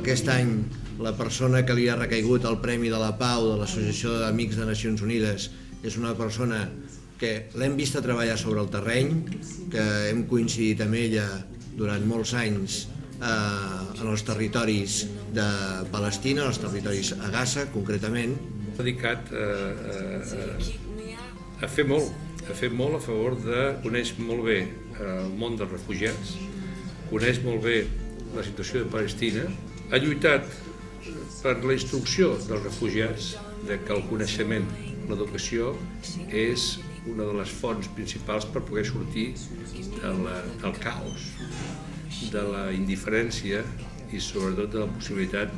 aquest any la persona que li ha recaigut el Premi de la Pau de l'Associació d'Amics de Nacions Unides és una persona que l'hem vista treballar sobre el terreny, que hem coincidit amb ella durant molts anys en els territoris de Palestina, en els territoris a Gaza concretament. Dedicat a fer molt a favor de conèixer molt bé el món dels refugiats, coneix molt bé la situació de Palestina, ha lluitat per la instrucció dels refugiats de que el coneixement, l'educació, és una de les fonts principals per poder sortir del caos, de la indiferència i sobretot de la possibilitat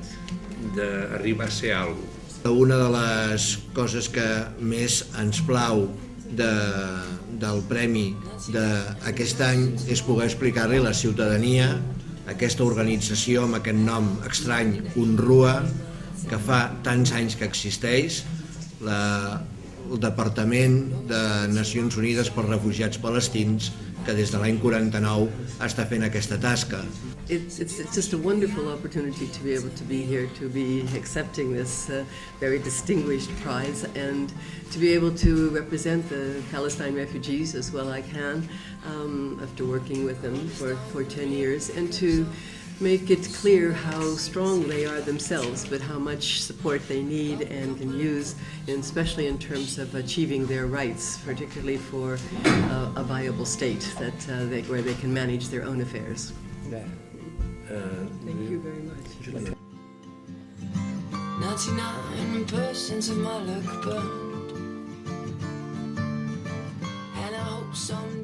d'arribar a ser alguna cosa. Una de les coses que més ens plau del premi d'aquest any és poder explicar-li a la ciutadania aquesta organització amb aquest nom estrany, UNRWA, que fa tants anys que existeix, el Departament de Nacions Unides pels Refugiats Palestins, que des de l'any 49 està fent aquesta tasca. It's just a wonderful opportunity to be able to be here, to be accepting this very distinguished prize, and to be able to represent the Palestine refugees as well I can, after working with them for 10 years, and to make it clear how strong they are themselves, but how much support they need and can use, and especially in terms of achieving their rights, particularly for a viable state where they can manage their own affairs. Thank you very much. 99% of my luck burned, and I hope some